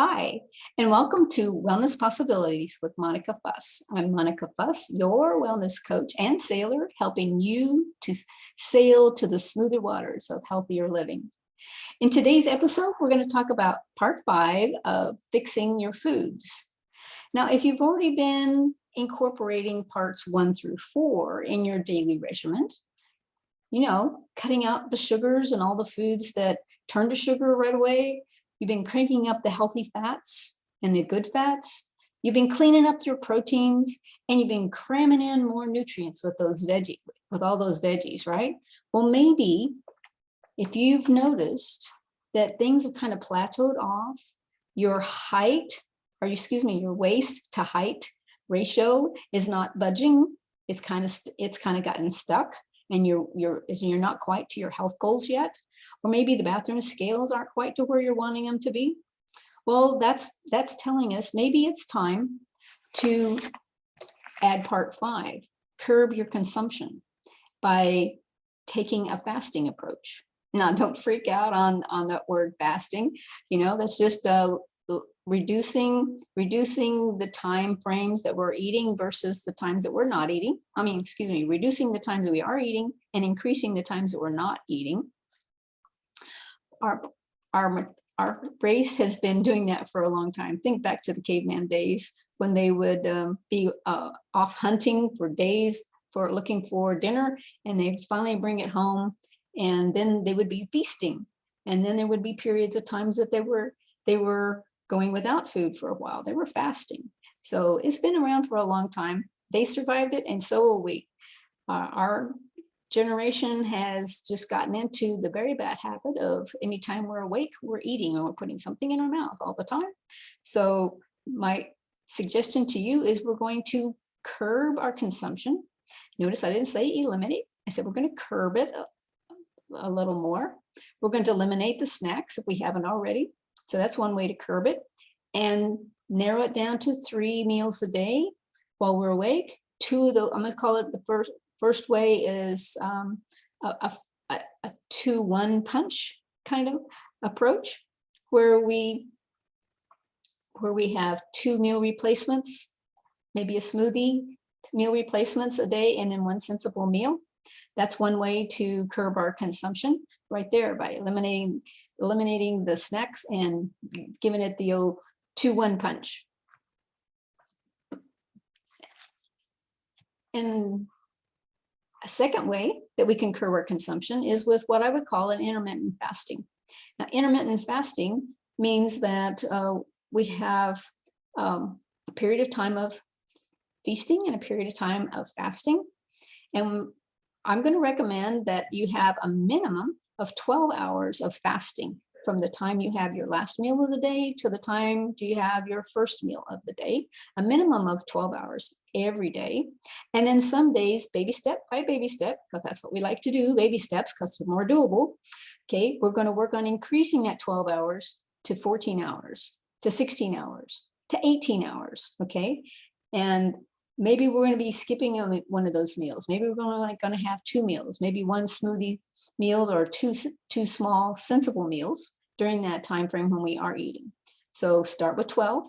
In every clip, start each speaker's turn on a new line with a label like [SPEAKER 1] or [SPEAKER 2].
[SPEAKER 1] Hi, and welcome to Wellness Possibilities with Monica Fuss. I'm Monica Fuss, your wellness coach and sailor, helping you to sail to the smoother waters of healthier living. In today's episode, we're going to talk about part 5 of fixing your foods. Now, if you've already been incorporating parts 1 through 4 in your daily regimen, cutting out the sugars and all the foods that turn to sugar right away. You've been cranking up the healthy fats and the good fats. You've been cleaning up your proteins, and you've been cramming in more nutrients with all those veggies, right? Well, maybe if you've noticed that things have kind of plateaued off, your waist to height ratio is not budging. It's kind of gotten stuck, and you're not quite to your health goals yet, or maybe the bathroom scales aren't quite to where you're wanting them to be. Well, that's telling us maybe it's time to add part 5, curb your consumption by taking a fasting approach. Now, don't freak out on that word fasting. That's just reducing the time frames that we're eating versus the times that we're not eating. Reducing the times that we are eating and increasing the times that we're not eating. Our race has been doing that for a long time. Think back to the caveman days when they would be off hunting for days for looking for dinner, and they'd finally bring it home, and then they would be feasting, and then there would be periods of times that they were going without food for a while. They were fasting. So it's been around for a long time. They survived it, and so will we. Our generation has just gotten into the very bad habit of anytime we're awake, we're eating, or we're putting something in our mouth all the time. So my suggestion to you is we're going to curb our consumption. Notice I didn't say eliminate. I said we're going to curb it a little more. We're going to eliminate the snacks if we haven't already. So that's one way to curb it, and narrow it down to 3 meals a day while we're awake. I'm going to call it the first way is a 2-1 punch kind of approach, where we have 2 meal replacements, maybe a smoothie, meal replacements a day, and then 1 sensible meal. That's one way to curb our consumption right there, by eliminating the snacks and giving it the old 2-1 punch. And a second way that we can curb our consumption is with what I would call an intermittent fasting. Now, intermittent fasting means that we have a period of time of feasting and a period of time of fasting. And I'm going to recommend that you have a minimum of 12 hours of fasting from the time you have your last meal of the day to the time you have your first meal of the day, a minimum of 12 hours every day. And then some days, baby step by baby step, because that's what we like to do, baby steps, because they're more doable. Okay, we're going to work on increasing that 12 hours to 14 hours, to 16 hours, to 18 hours, okay? And maybe we're going to be skipping one of those meals. Maybe we're going to have 2 meals, maybe 1 smoothie meals, or two small sensible meals during that time frame when we are eating. So start with 12,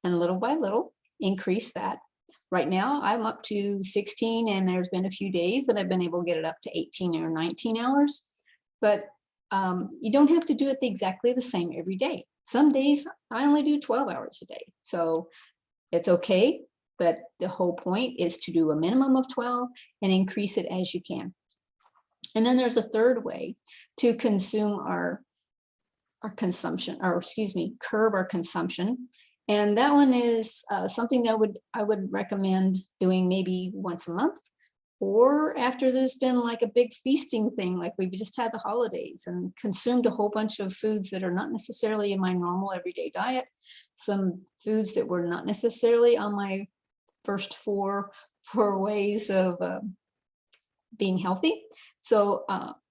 [SPEAKER 1] and little by little increase that. Right now I'm up to 16, and there's been a few days that I've been able to get it up to 18 or 19 hours. But you don't have to do it exactly the same every day. Some days I only do 12 hours a day, so it's okay. But the whole point is to do a minimum of 12 and increase it as you can. And then there's a third way to consume our consumption, curb our consumption. And that one is something that I would recommend doing maybe once a month, or after there's been like a big feasting thing, like we've just had the holidays and consumed a whole bunch of foods that are not necessarily in my normal everyday diet, some foods that were not necessarily on my first four ways of being healthy. So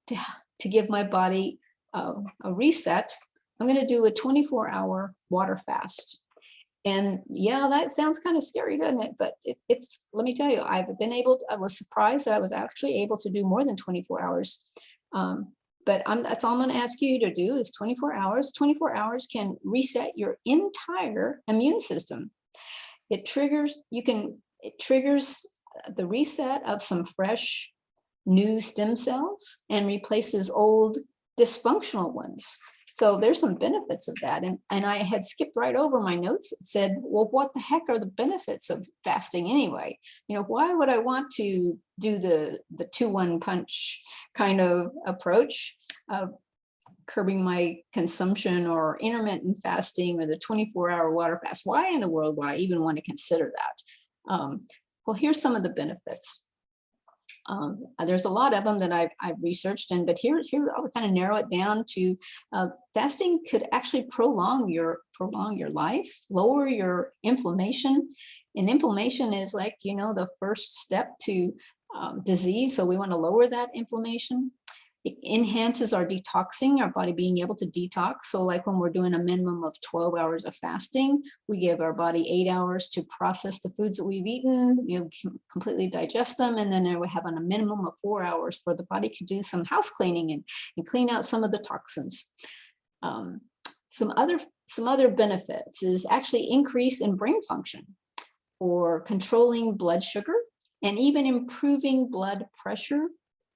[SPEAKER 1] to give my body a reset, I'm going to do a 24-hour water fast. And yeah, that sounds kind of scary, doesn't it? But let me tell you, I was surprised that I was actually able to do more than 24 hours But that's all I'm going to ask you to do is 24 hours. 24 hours can reset your entire immune system. It triggers the reset of some fresh new stem cells and replaces old dysfunctional ones. So there's some benefits of that. And I had skipped right over my notes. It said, well, what the heck are the benefits of fasting anyway? Why would I want to do the 2-1 punch kind of approach of curbing my consumption, or intermittent fasting, or the 24-hour water fast? Why in the world would I even want to consider that? Well, here's some of the benefits. There's a lot of them that I've researched, but here I'll kind of narrow it down to fasting could actually prolong your life, lower your inflammation. And inflammation is like, the first step to disease. So we want to lower that inflammation. It enhances our detoxing, our body being able to detox. So like when we're doing a minimum of 12 hours of fasting, we give our body 8 hours to process the foods that we've eaten, completely digest them. And then we have on a minimum of 4 hours for the body to do some house cleaning and clean out some of the toxins. Some other benefits is actually increase in brain function, or controlling blood sugar, and even improving blood pressure,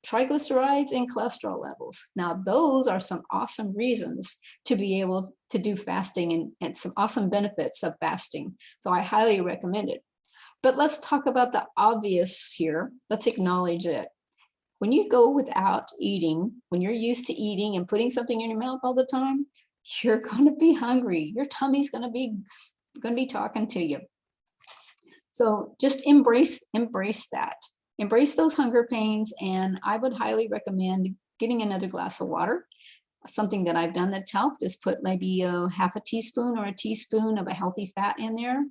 [SPEAKER 1] triglycerides, and cholesterol levels. Now, those are some awesome reasons to be able to do fasting, and some awesome benefits of fasting. So I highly recommend it. But let's talk about the obvious here. Let's acknowledge it. When you go without eating, when you're used to eating and putting something in your mouth all the time, you're going to be hungry. Your tummy's going to be talking to you. So just embrace that. Embrace those hunger pains, and I would highly recommend getting another glass of water. Something that I've done that's helped is put maybe a half a teaspoon or a teaspoon of a healthy fat in there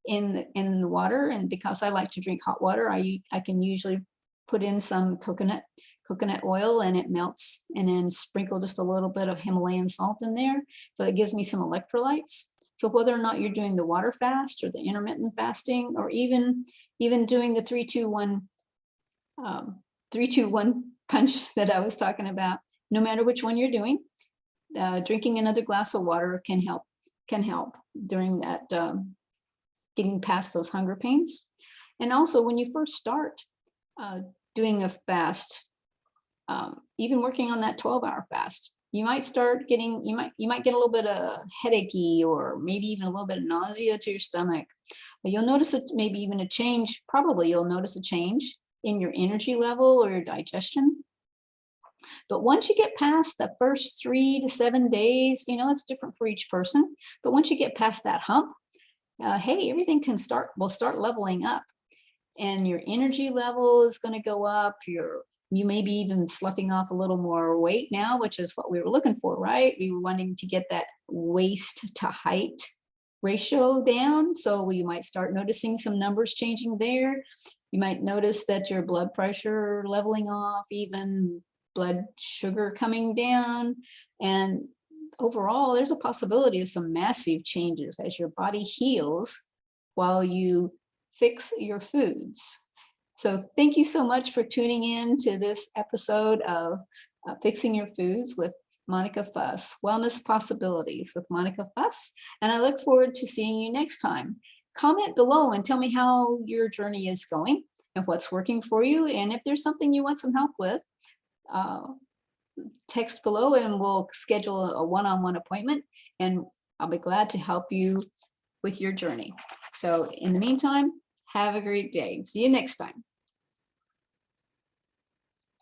[SPEAKER 1] in the water. And because I like to drink hot water, I can usually put in some coconut oil, and it melts, and then sprinkle just a little bit of Himalayan salt in there. So it gives me some electrolytes. So whether or not you're doing the water fast or the intermittent fasting, or even doing the 3-2-1 punch that I was talking about, no matter which one you're doing, drinking another glass of water can help during that, getting past those hunger pains. And also when you first start doing a fast, even working on that 12-hour fast, you might get a little bit of headachy, or maybe even a little bit of nausea to your stomach. But you'll notice maybe even a change. Probably you'll notice a change in your energy level or your digestion. But once you get past the first 3 to 7 days, it's different for each person. But once you get past that hump, hey, everything will start leveling up, and your energy level is going to go up. You may be even sloughing off a little more weight now, which is what we were looking for, right? We were wanting to get that waist to height ratio down. So you might start noticing some numbers changing there. You might notice that your blood pressure leveling off, even blood sugar coming down. And overall, there's a possibility of some massive changes as your body heals while you fix your foods. So thank you so much for tuning in to this episode of Fixing Your Foods with Monica Fuss, Wellness Possibilities with Monica Fuss. And I look forward to seeing you next time. Comment below and tell me how your journey is going and what's working for you. And if there's something you want some help with, text below and we'll schedule a one-on-one appointment, and I'll be glad to help you with your journey. So in the meantime, have a great day. See you next time.